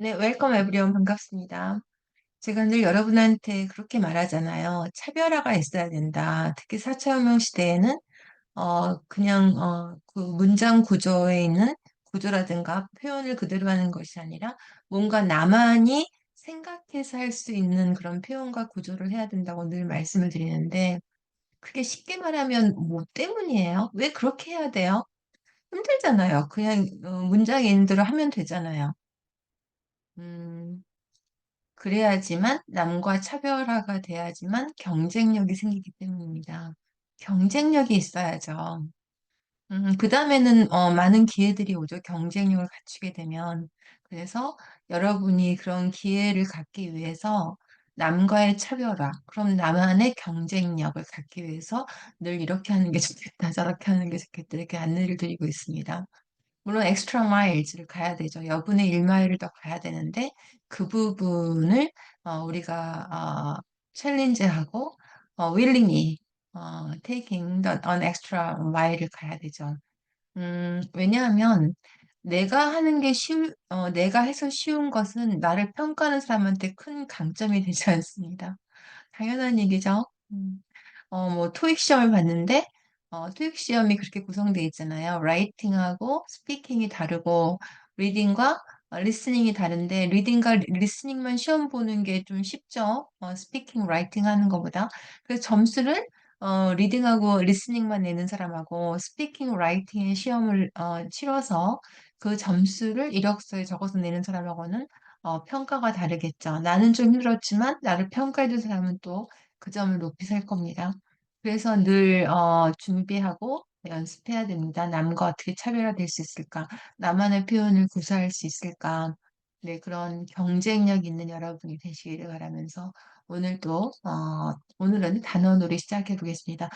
네, 웰컴 에브리온 반갑습니다. 제가 늘 여러분한테 그렇게 말하잖아요. 차별화가 있어야 된다. 특히 4차 혁명 시대에는 그냥 그 문장 구조에 있는 구조라든가 표현을 그대로 하는 것이 아니라 뭔가 나만이 생각해서 할 수 있는 그런 표현과 구조를 해야 된다고 늘 말씀을 드리는데 그게 쉽게 말하면 뭐 때문이에요? 왜 그렇게 해야 돼요? 힘들잖아요. 그냥 문장에 있는 대로 하면 되잖아요. 음. 그래야지만 남과 차별화가 돼야지만 경쟁력이 생기기 때문입니다. 경쟁력이 있어야죠. 그다음에는 많은 기회들이 오죠. 경쟁력을 갖추게 되면. 그래서 여러분이 그런 기회를 갖기 위해서 남과의 차별화, 그럼 나만의 경쟁력을 갖기 위해서 늘 이렇게 하는 게 좋겠다, 저렇게 하는 게 좋겠다, 이렇게 안내를 드리고 있습니다. 물론 엑스트라 마일즈를 가야 되죠. 여분의 1마일을 더 가야 되는데 그 부분을 우리가 챌린지하고 willingly taking the an extra mile을 가야 되죠. 왜냐하면 내가 해서 쉬운 것은 나를 평가하는 사람한테 큰 강점이 되지 않습니다. 당연한 얘기죠. 뭐 토익 시험을 봤는데 토익 시험이 그렇게 구성되어 있잖아요. 라이팅하고 스피킹이 다르고 리딩과 리스닝이 다른데 리딩과 리스닝만 시험 보는 게 좀 쉽죠. 스피킹, 라이팅 하는 것보다. 그래서 점수를 리딩하고 리스닝만 내는 사람하고 스피킹, 라이팅의 시험을 치러서 그 점수를 이력서에 적어서 내는 사람하고는 평가가 다르겠죠. 나는 좀 힘들었지만 나를 평가해 준 사람은 또 그 점을 높이 살 겁니다. 그래서 늘 준비하고 연습해야 됩니다. 남과 어떻게 차별화될 수 있을까? 나만의 표현을 구사할 수 있을까? 네, 그런 경쟁력 있는 여러분이 되시기를 바라면서 오늘은 단어놀이 시작해 보겠습니다.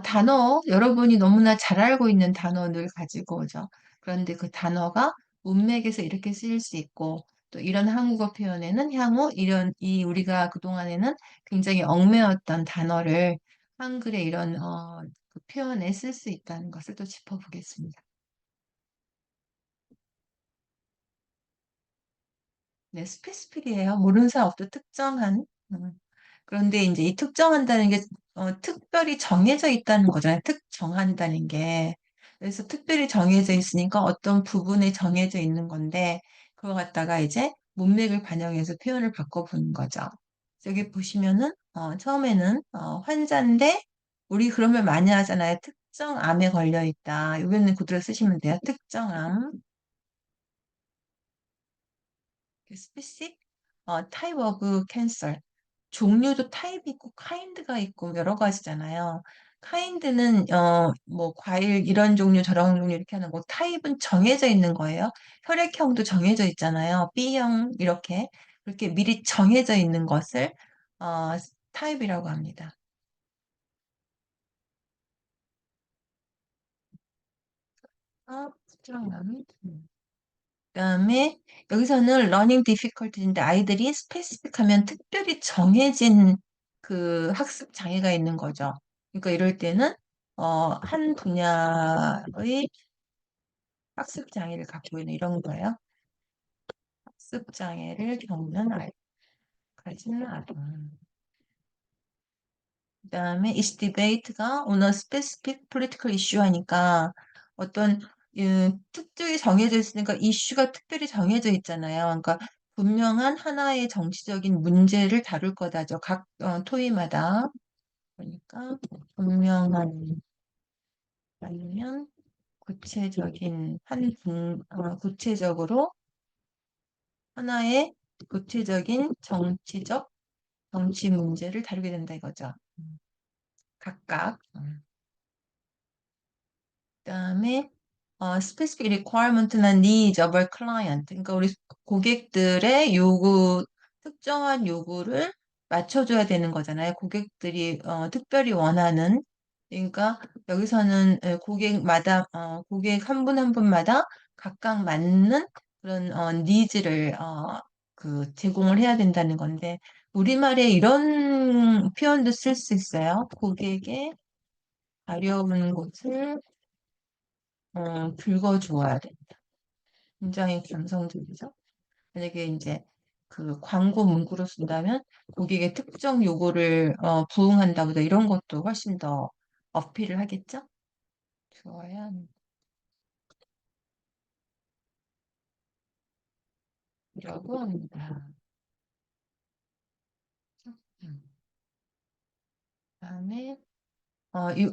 단어, 여러분이 너무나 잘 알고 있는 단어 늘 가지고 오죠. 그런데 그 단어가 문맥에서 이렇게 쓰일 수 있고, 또 이런 한국어 표현에는 향후 우리가 그동안에는 굉장히 얽매였던 단어를 한글의 이런 그 표현에 쓸 수 있다는 것을 또 짚어보겠습니다. 네, 스페시픽이에요. 모르는 사람 없죠. 특정한. 음. 그런데 이제 이 특정한다는 게 특별히 정해져 있다는 거잖아요. 특정한다는 게. 그래서 특별히 정해져 있으니까 어떤 부분에 정해져 있는 건데 그거 갖다가 이제 문맥을 반영해서 표현을 바꿔보는 거죠. 여기 보시면은 처음에는 환자인데 우리 그런 말 많이 하잖아요. 특정암에 걸려 있다. 여기는 그대로 쓰시면 돼요. 특정암. specific type of cancer. 종류도 타입이 있고 카인드가 있고 여러 가지잖아요. 카인드는 뭐 과일 이런 종류 저런 종류 이렇게 하는 거 타입은 정해져 있는 거예요. 혈액형도 정해져 있잖아요. B형 이렇게 그렇게 미리 정해져 있는 것을 어, 타입이라고 합니다. 특정함이 그다음에 여기서는 learning difficulty인데 아이들이 스페시픽 하면 특별히 정해진 그 학습 장애가 있는 거죠. 그러니까 이럴 때는 한 분야의 학습 장애를 갖고 있는 이런 거예요. 학습 장애를 겪는 아이, 가지는 아동. 그다음에 is debate가 on a specific political issue 하니까 어떤 특정이 정해져 있으니까 이슈가 특별히 정해져 있잖아요. 그러니까 분명한 하나의 정치적인 문제를 다룰 거다죠. 각 토의마다. 그러니까 분명한 아니면 구체적인 구체적으로 하나의 구체적인 정치 문제를 다루게 된다 이거죠. 각각. 그다음에 specific requirement나 needs of our client. 그러니까 우리 고객들의 특정한 요구를 맞춰줘야 되는 거잖아요. 고객들이 특별히 원하는. 그러니까 여기서는 고객 한 분 한 분마다 각각 맞는 그런 니즈를 그 제공을 해야 된다는 건데 우리말에 이런 표현도 쓸 수 있어요. 고객의 가려운 곳을 긁어주어야 돼. 굉장히 감성적이죠. 만약에 이제 그 광고 문구로 쓴다면 고객의 특정 요구를 부응한다보다 이런 것도 훨씬 더 어필을 하겠죠? 좋아야 한다고 합니다. 음. 그다음에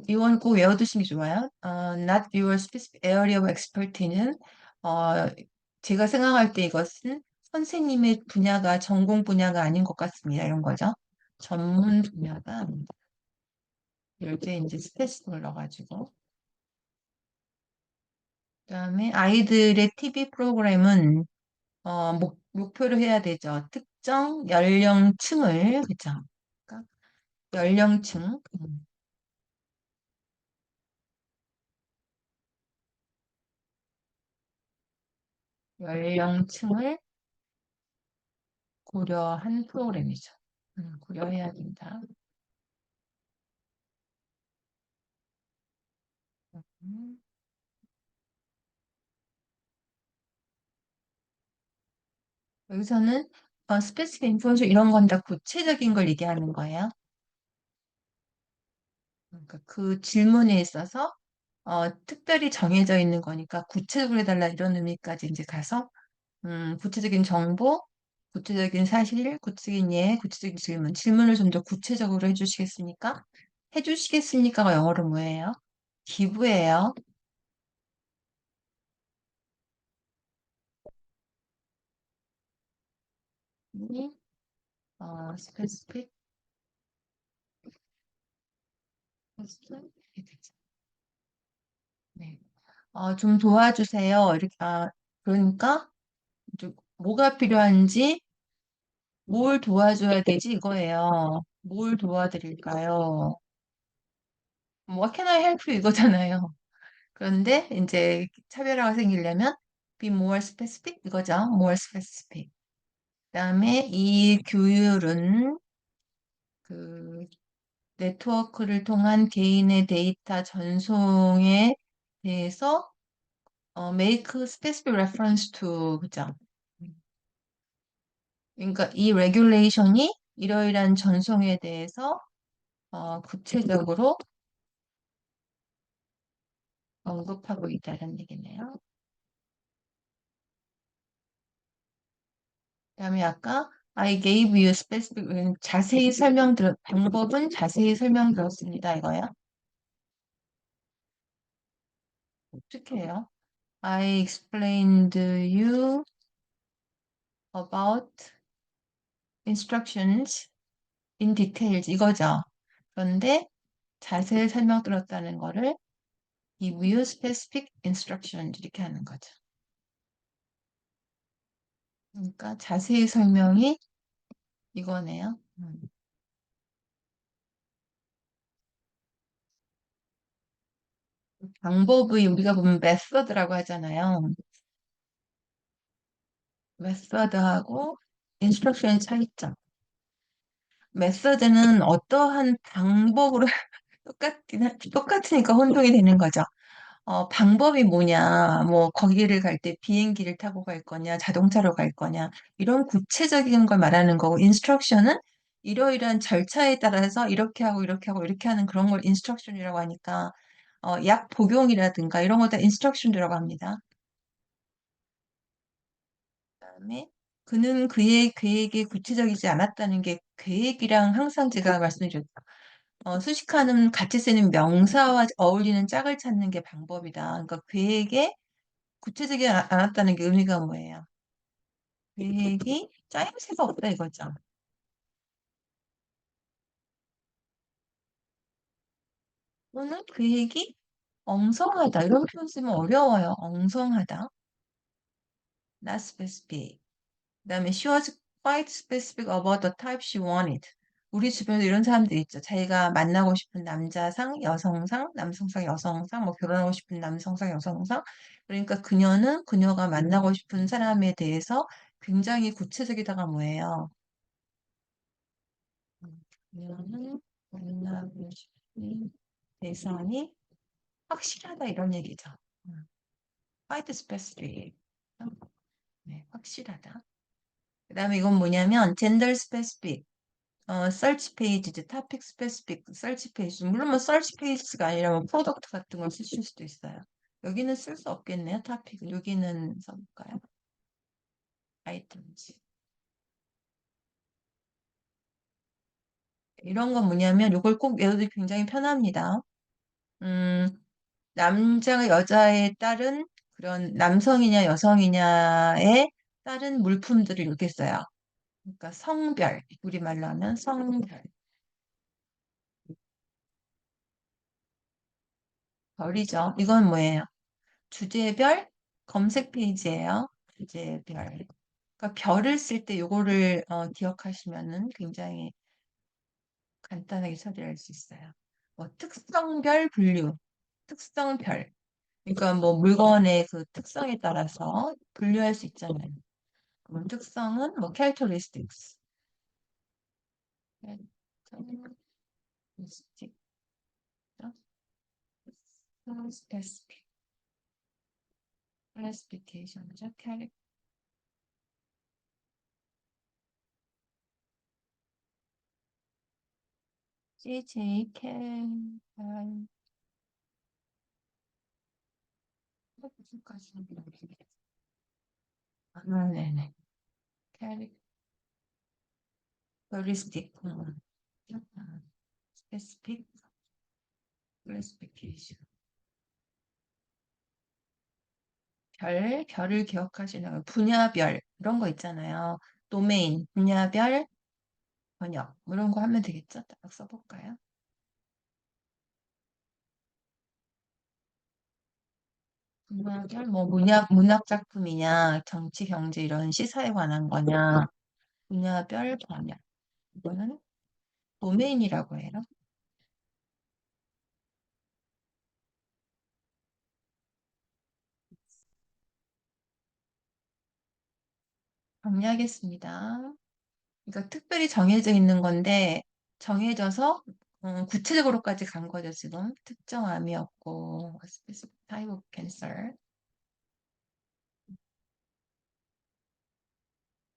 이건 꼭 외워두시는 게 좋아요. Not your specific area of expertise는 어, 제가 생각할 때 이것은 선생님의 분야가 전공 분야가 아닌 것 같습니다. 이런 거죠. 전문 분야가 이럴 때 이제 스페이스를 넣어가지고 그다음에 아이들의 TV 프로그램은 목표로 해야 되죠. 특정 연령층을 그죠? 그러니까 연령층 연령층을 고려한 프로그램이죠. 고려해야 된다. 음, 여기서는 스페시픽 인포메이션 이런 건 다 구체적인 걸 얘기하는 거예요. 그러니까 그 질문에 있어서 특별히 정해져 있는 거니까 구체적으로 해달라 이런 의미까지 이제 가서 구체적인 정보, 구체적인 사실, 구체적인 예, 구체적인 질문, 질문을 좀 더 구체적으로 해주시겠습니까? 해주시겠습니까가 영어로 뭐예요? 기부예요. specific, 네. 좀 도와주세요. 이렇게, 그러니까, 뭐가 필요한지, 뭘 도와줘야 되지, 이거예요. 뭘 도와드릴까요? What can I help you? 이거잖아요. 그런데, 이제, 차별화가 생기려면, be more specific? 이거죠. more specific. 그다음에 이 규율은 그 네트워크를 통한 개인의 데이터 전송에 대해서 make specific reference to 그죠? 그러니까 이 regulation이 이러이러한 전송에 대해서 구체적으로 언급하고 있다는 얘기네요. 그다음에 아까 I gave you specific 자세히 방법은 자세히 설명드렸습니다. 이거야. 어떻게 해요? I explained you about instructions in details 이거죠. 그런데 자세히 설명 들었다는 거를 give you specific instructions 이렇게 하는 거죠. 그러니까 자세히 설명이 이거네요. 방법의 우리가 보면 method라고 하잖아요. method하고 instruction 차이점. method는 어떠한 방법으로 똑같으니까 혼동이 되는 거죠. 방법이 뭐냐, 뭐, 거기를 갈 때 비행기를 타고 갈 거냐, 자동차로 갈 거냐, 이런 구체적인 걸 말하는 거고, 인스트럭션은 이러이러한 절차에 따라서 이렇게 하고, 이렇게 하는 그런 걸 인스트럭션이라고 하니까, 약 복용이라든가 이런 것도 인스트럭션이라고 합니다. 그다음에 그는 그의 계획이 구체적이지 않았다는 게 계획이랑 항상 제가 말씀드렸죠. 수식하는 같이 쓰는 명사와 어울리는 짝을 찾는 게 방법이다. 그러니까 계획에 구체적이지 않았다는 게 의미가 뭐예요? 계획이 짜임새가 없다 이거죠. 또는 계획이 엉성하다. 이런 표현 쓰면 어려워요. 엉성하다. Not specific. 그다음에 she was quite specific about the type she wanted. 우리 주변에도 이런 사람들이 있죠. 자기가 만나고 싶은 남자상, 여성상, 남성상, 여성상, 뭐 결혼하고 싶은 남성상, 여성상. 그러니까 그녀가 만나고 싶은 사람에 대해서 굉장히 구체적이다가 뭐예요? 그녀는 만나고 싶은 대상이 확실하다 이런 얘기죠. quite specific. 네, 확실하다. 그다음에 이건 뭐냐면 gender specific, search pages, topic specific, search page. 물론 뭐 search page가 아니라 뭐 프로덕트 같은 걸 쓰실 수도 있어요. 여기는 쓸 수 없겠네요. topic. 여기는 써볼까요? items. 이런 건 뭐냐면 이걸 꼭 외우기 굉장히 편합니다. 음, 남자가 여자에 따른 그런 남성이냐 여성이냐에 따른 물품들을 이렇게 써요. 그러니까 성별, 우리말로 하면 성별. 별이죠. 이건 뭐예요? 주제별 검색 페이지예요. 주제별. 그러니까 별을 쓸 때 요거를 기억하시면은 굉장히 간단하게 처리할 수 있어요. 뭐 특성별 분류, 특성별. 그러니까 뭐 물건의 그 특성에 따라서 분류할 수 있잖아요. 그럼 특성은 뭐 characteristics, characteristic, specific, classification이죠. CJK, 네네. characteristic, specific, classification. 별을 기억하시는 거, 분야별, 이런 거 있잖아요. 도메인, 분야별, 번역, 뭐 이런 거 하면 되겠죠? 딱 써볼까요? 분야별, 뭐 문학 작품이냐, 정치, 경제 이런 시사에 관한 거냐, 분야별 번역. 이거는 도메인이라고 해요. 정리하겠습니다. 그러니까 특별히 정해져 있는 건데, 정해져서 구체적으로까지 간 거죠, 지금. 특정 암이었고, specific type of cancer.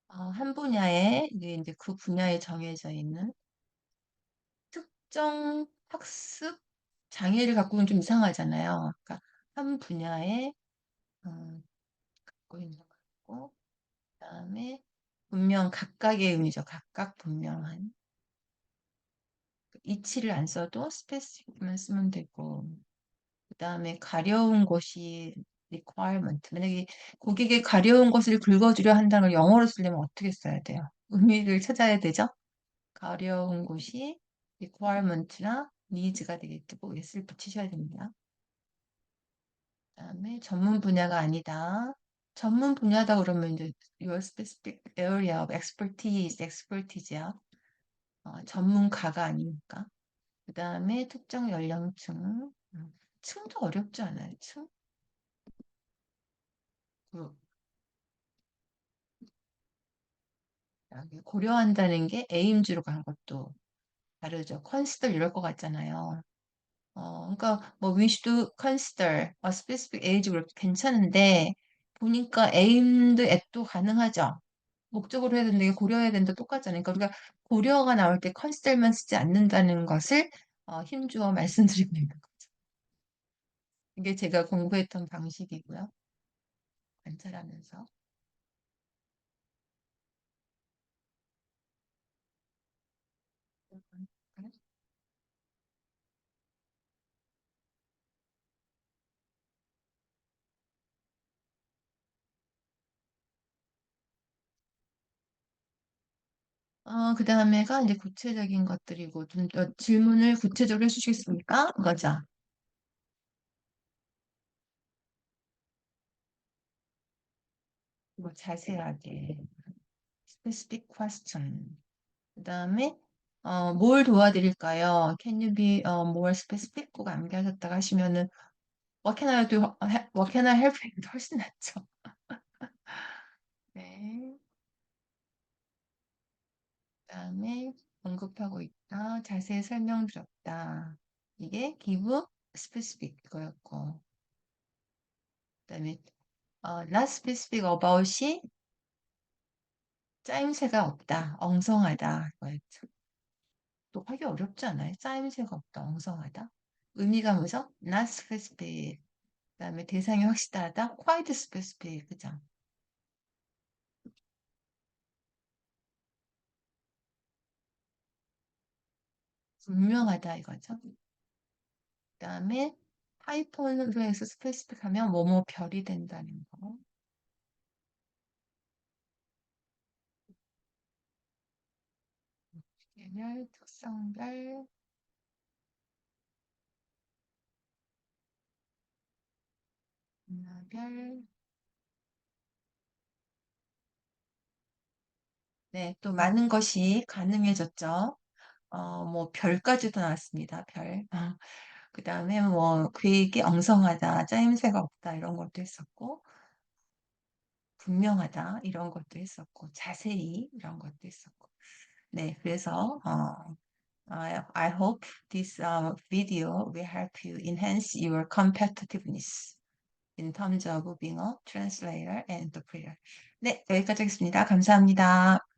한 분야에, 이제 그 분야에 정해져 있는 특정 학습 장애를 갖고는 좀 이상하잖아요. 그러니까 한 분야에 갖고 있는 거고, 그다음에 분명 각각의 의미죠. 각각 분명한. 이치를 안 써도 스페시fic만 쓰면 되고, 그다음에 가려운 곳이 requirement. 만약에 고객의 가려운 것을 긁어주려 한다는 걸 영어로 쓰려면 어떻게 써야 돼요? 의미를 찾아야 되죠? 가려운 곳이 requirement나 needs가 되겠죠. 꼭 s를 붙이셔야 됩니다. 그다음에 전문 분야가 아니다. 전문 분야다 그러면 이제 your specific area of expertise야. 전문가가 아니니까. 그다음에 특정 연령층. 층도 어렵지 않아요. 층? 그 고려한다는 게 에임즈로 간 것도 다르죠. consider 이럴 것 같잖아요. 그러니까 뭐 we should consider a specific age group 괜찮은데 보니까 aimed at도 가능하죠. 목적으로 해야 된다, 이게 고려해야 된다 똑같잖아요. 그러니까 우리가 고려가 나올 때 consider만 쓰지 않는다는 것을 힘주어 말씀드리고 있는 거죠. 이게 제가 공부했던 방식이고요. 관찰하면서. 그 다음에가 이제 구체적인 것들이고, 좀 더 질문을 구체적으로 해주시겠습니까? 거죠. 뭐 자세하게. specific question. 그 다음에, 뭘 도와드릴까요? Can you be more specific? 꼭 암기하셨다가 하시면은, what can I do? What can I help you? 훨씬 낫죠. 네. 그 다음에, 언급하고 있다. 자세히 설명드렸다. 이게 give specific 이거였고. 그 다음에, not specific about이 짜임새가 없다, 엉성하다. 이거였죠. 또 하기 어렵지 않아요? 짜임새가 없다, 엉성하다. 의미가 뭐죠? Not specific. 그다음에 대상이 확실하다, quite specific. 그죠? 분명하다 이거죠. 그다음에 하이폰으로 해서 스페시픽 하면 뭐뭐 별이 된다는 거. 계열, 특성별, 분야별. 네, 또 많은 것이 가능해졌죠. 뭐 별까지도 나왔습니다. 별. 그다음에 뭐 계획이 엉성하다, 짜임새가 없다 이런 것도 했었고, 분명하다 이런 것도 했었고, 자세히 이런 것도 했었고. 네, 그래서 I hope this video will help you enhance your competitiveness in terms of being a translator and interpreter. 네, 여기까지 하겠습니다. 감사합니다.